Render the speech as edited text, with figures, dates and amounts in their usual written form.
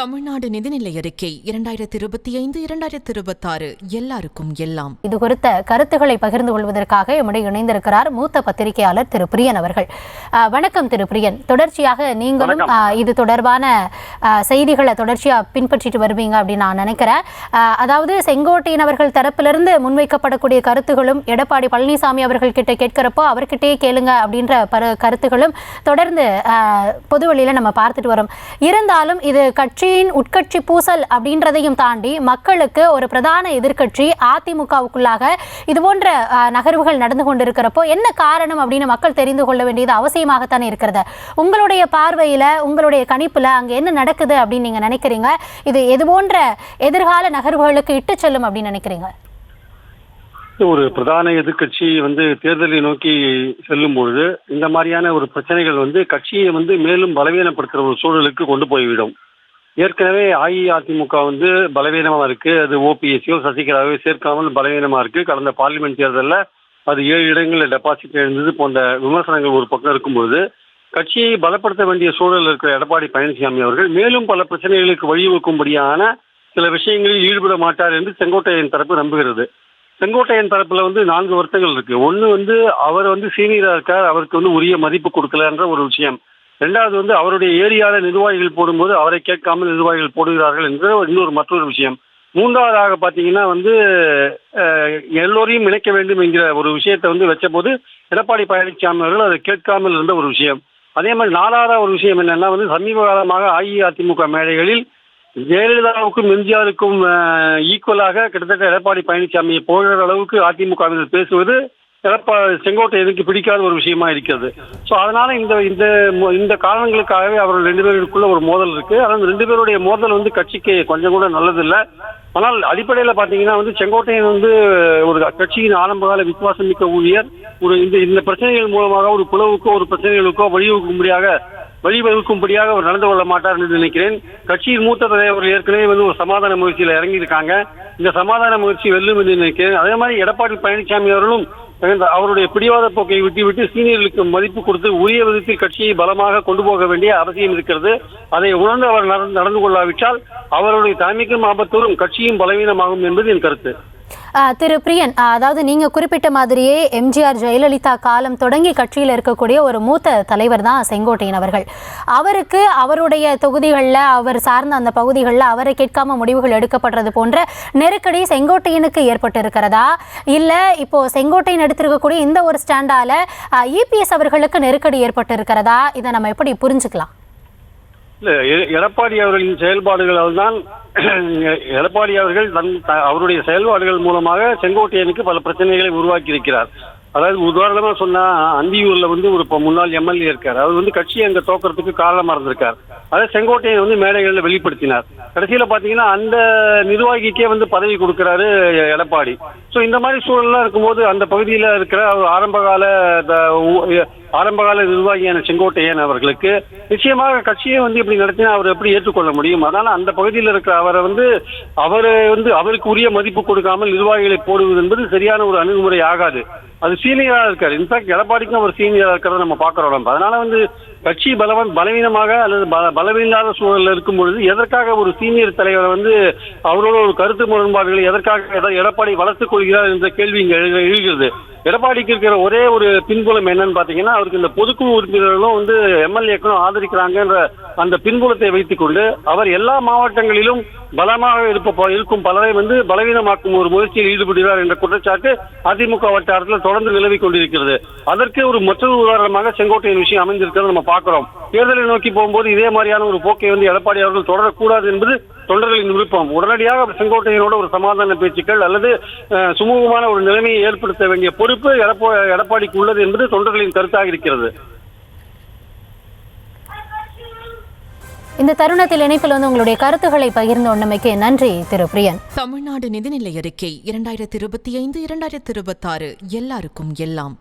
தமிழ்நாடு நிதிநிலை அறிக்கை 2025-2026 எல்லாருக்கும் எல்லாம். இது குறித்த கருத்துக்களை பகிர்ந்து கொள்வதற்காக எம்முடைய இணைந்திருக்கிறார் மூத்த பத்திரிகையாளர் திரு பிரியன் அவர்கள். வணக்கம் திரு பிரியன். தொடர்ச்சியாக நீங்களும் இது தொடர்பான செய்திகளை தொடர்ச்சியாக பின்பற்றிட்டு வருவீங்க அப்படின்னு நான் நினைக்கிறேன். அதாவது செங்கோட்டையன் அவர்கள் தரப்பிலிருந்து முன்வைக்கப்படக்கூடிய கருத்துகளும் எடப்பாடி பழனிசாமி அவர்கள் கிட்ட கேட்கிறப்போ அவர்கிட்டயே கேளுங்க அப்படின்ற கருத்துகளும் தொடர்ந்து பொதுவெளியில நம்ம பார்த்துட்டு வரோம். இருந்தாலும் இது கட்சியின் உட்கட்சி பூசல் அப்படின்றதையும் தாண்டி மக்களுக்கு ஒரு பிரதான எதிர்க்கட்சி அதிமுகவுக்குள்ளாக இது போன்ற நகர்வுகள் நடந்து கொண்டிருக்கிறப்போ என்ன காரணம் அப்படின்னு மக்கள் தெரிந்து கொள்ள வேண்டியது அவசியமாகத்தானே இருக்கிறது. உங்களுடைய பார்வையில உங்களுடைய கணிப்புல அங்க என்ன நடக்குது அப்படின்னு நீங்க நினைக்கிறீங்க? இது எது போன்ற எதிர்கால நகர்வுகளுக்கு இட்டு செல்லும் அப்படின்னு நினைக்கிறீங்க? ஒரு பிரதான எதிர்கட்சி தேர்தலை நோக்கி செல்லும் பொழுது இந்த மாதிரியான ஒரு பிரச்சனைகள் கட்சியை மேலும் பலவீனப்படுத்துற ஒரு சூழலுக்கு கொண்டு போய்விடும். ஏற்கனவே அஇஅதிமுக பலவீனமா இருக்கு. அது ஓபிஎஸ்சியோ சசிகலாவோ சேர்க்காமல் பலவீனமா இருக்கு. கடந்த பார்லிமெண்ட் தேர்தலில் அது 7 இடங்களில் டெபாசிட் எழுந்தது போன்ற விமர்சனங்கள் ஒரு பக்கம் இருக்கும்போது கட்சியை பலப்படுத்த வேண்டிய சூழல் இருக்கிற எடப்பாடி பழனிசாமி அவர்கள் மேலும் பல பிரச்சனைகளுக்கு வழிவகுக்கும்படியான சில விஷயங்களில் ஈடுபட மாட்டார் என்று செங்கோட்டையன் தரப்பு நம்புகிறது. செங்கோட்டையன் தரப்புல 4 வருத்தங்கள் இருக்கு. ஒன்று அவர் சீனியரா இருக்கார், அவருக்கு உரிய மதிப்பு கொடுக்கலன்ற ஒரு விஷயம். ரெண்டாவது அவருடைய ஏரியால நிர்வாகிகள் போடும்போது அவரை கேட்காமல் நிர்வாகிகள் போடுகிறார்கள் என்ற மற்றொரு விஷயம். மூன்றாவதாக பார்த்தீங்கன்னா எல்லோரையும் இணைக்க வேண்டும் என்கிற ஒரு விஷயத்தை வச்ச போது எடப்பாடி பழனிசாமி அவர்கள் அதை கேட்காமல் இருந்த ஒரு விஷயம். அதே மாதிரி 4வது ஒரு விஷயம் என்னன்னா சமீப காலமாக அஇஅதிமுக மேடைகளில் ஜெயலலிதாவுக்கும் எம்ஜிஆருக்கும் ஈக்குவலாக கிட்டத்தட்ட எடப்பாடி பழனிசாமியை போகிற அளவுக்கு அதிமுகவினர் பேசுவது செங்கோட்டையனுக்கு பிடிக்காத ஒரு விஷயமா இருக்கிறது. ஸோ அதனால இந்த காரணங்களுக்காகவே அவர்கள் 2 பேருக்குள்ள ஒரு மோதல் இருக்கு. ஆனால் 2 பேருடைய மோதல் கட்சிக்கு கொஞ்சம் கூட நல்லதில்லை. ஆனால் அடிப்படையில் பார்த்தீங்கன்னா செங்கோட்டையன் ஒரு கட்சியின் ஆரம்பகால விசுவாசம் மிக்க ஊழியர். இந்த பிரச்சனைகள் மூலமாக ஒரு பிளவுக்கோ ஒரு பிரச்சனைகளுக்கோ வழிவகுக்கும்படியாக அவர் நடந்து கொள்ள மாட்டார் என்று நினைக்கிறேன். கட்சியின் மூத்த தலைவர்கள் ஏற்கனவே ஒரு சமாதான முயற்சியில் இறங்கியிருக்காங்க. இந்த சமாதான முயற்சி வெல்லும் என்று நினைக்கிறேன். அதே மாதிரி எடப்பாடி பழனிசாமி அவர்களும் அவருடைய பிடிவாத போக்கை விட்டுவிட்டு சீனியர்களுக்கு மதிப்பு கொடுத்து உரிய விதத்தில் கட்சியை பலமாக கொண்டு போக வேண்டிய அவசியம் இருக்கிறது. அதை உணர்ந்து அவர் நடந்து கொள்ளாவிட்டால் அவருடைய தலைமைக்கும் ஆபத்து வரும், கட்சியும் பலவீனமாகும் என்பது என் கருத்து. திரு பிரியன், அதாவது நீங்க குறிப்பிட்ட மாதிரியே எம்ஜிஆர் ஜெயலலிதா காலம் தொடங்கி கட்சியில் இருக்கக்கூடிய ஒரு மூத்த தலைவர் தான் செங்கோட்டையன் அவர்கள். அவருக்கு அவருடைய தொகுதிகளில் அவர் சார்ந்த அந்த பகுதிகளில் அவரை கேட்காம முடிவுகள் எடுக்கப்படுறது போன்ற நெருக்கடி செங்கோட்டையனுக்கு ஏற்பட்டு இருக்கிறதா, இல்லை இப்போ செங்கோட்டையன் எடுத்திருக்கக்கூடிய இந்த ஒரு ஸ்டாண்டால இபிஎஸ் அவர்களுக்கு நெருக்கடி ஏற்பட்டு இருக்கிறதா? இதை நம்ம எப்படி புரிஞ்சுக்கலாம்? இல்ல, எடப்பாடி அவர்களின் செயல்பாடுகளால் தான் எடப்பாடி அவர்கள் அவருடைய செயல்பாடுகள் மூலமாக செங்கோட்டையனுக்கு பல பிரச்சனைகளை உருவாக்கி இருக்கிறார். அதாவது உதாரணமா சொன்னா அந்தியூர்ல ஒரு முன்னாள் எம்எல்ஏ இருக்கார். அவர் கட்சி அங்க தோக்கிறதுக்கு காரணமா இருந்திருக்கார். அதை செங்கோட்டையன் மேடைகளில் வெளிப்படுத்தினார். கடைசியில பாத்தீங்கன்னா அந்த நிர்வாகிக்கே பதவி கொடுக்கிறாரு எடப்பாடி. ஸோ இந்த மாதிரி சூழல்லாம் இருக்கும்போது அந்த பகுதியில் இருக்கிற ஆரம்பகால நிர்வாகியான செங்கோட்டையன் அவர்களுக்கு நிச்சயமாக கட்சியை இப்படி நடத்தினா அவர் எப்படி ஏற்றுக்கொள்ள முடியும்? அதனால அந்த பகுதியில் இருக்கிற அவருக்கு உரிய மதிப்பு கொடுக்காமல் நிர்வாகிகளை போடுவது என்பது சரியான ஒரு அணுகுமுறை ஆகாது. அது சீனியரா இருக்காரு. இன்ஃபேக்ட் எடப்பாடிக்கும் அவர் சீனியரா இருக்கிறத நம்ம பார்க்கிறோம். அதனால கட்சி பலவீனமாக அல்லது பலவீனாத சூழலில் இருக்கும் பொழுது எதற்காக ஒரு சீனியர் தலைவர் அவரோட ஒரு கருத்து முரண்பாடுகளை எதற்காக எடப்பாடி வளர்த்துக் கொள்கிறார் என்ற கேள்வி இங்க எழுகிறது. எடப்பாடிக்கு இருக்கிற ஒரே ஒரு பின்புலம் என்னன்னு பாத்தீங்கன்னா அவருக்கு இந்த பொதுக்குழு உறுப்பினர்களும் எம்எல்ஏக்களும் ஆதரிக்கிறாங்கன்ற அந்த பின்புலத்தை வைத்துக் கொண்டு அவர் எல்லா மாவட்டங்களிலும் பலமாக இருக்கும் பலரை பலவீனமாக்கும் ஒரு முயற்சியில் ஈடுபடுகிறார் என்ற குற்றச்சாட்டு அதிமுக வட்டாரத்தில் தொடர்ந்து நிலவிக் கொண்டிருக்கிறது. அதற்கு ஒரு மற்றொரு உதாரணமாக செங்கோட்டையன் விஷயம் அமைந்திருக்கிறது நம்ம பார்க்கிறோம். தேர்தலை நோக்கி போகும்போது இதே மாதிரியான ஒரு போக்கை எடப்பாடி அவர்கள் தொடரக்கூடாது என்பது தொண்டர்களின் விருப்பம். உடனடியாக செங்கோட்டையனோட ஒரு சமாதான பேச்சுக்கள் அல்லது சுமூகமான ஒரு நிலைமையை ஏற்படுத்த வேண்டிய பொறுப்பு எடப்பாடிக்கு உள்ளது என்பது தொண்டர்களின் கருத்தாக இருக்கிறது. இந்த தருணத்தில் இணைப்பில் உங்களுடைய கருத்துக்களை பகிர்ந்து கொண்டமைக்கு நன்றி திரு பிரியன். தமிழ்நாடு நிதிநிலை அறிக்கை 2025-2026 எல்லாருக்கும் எல்லாம்.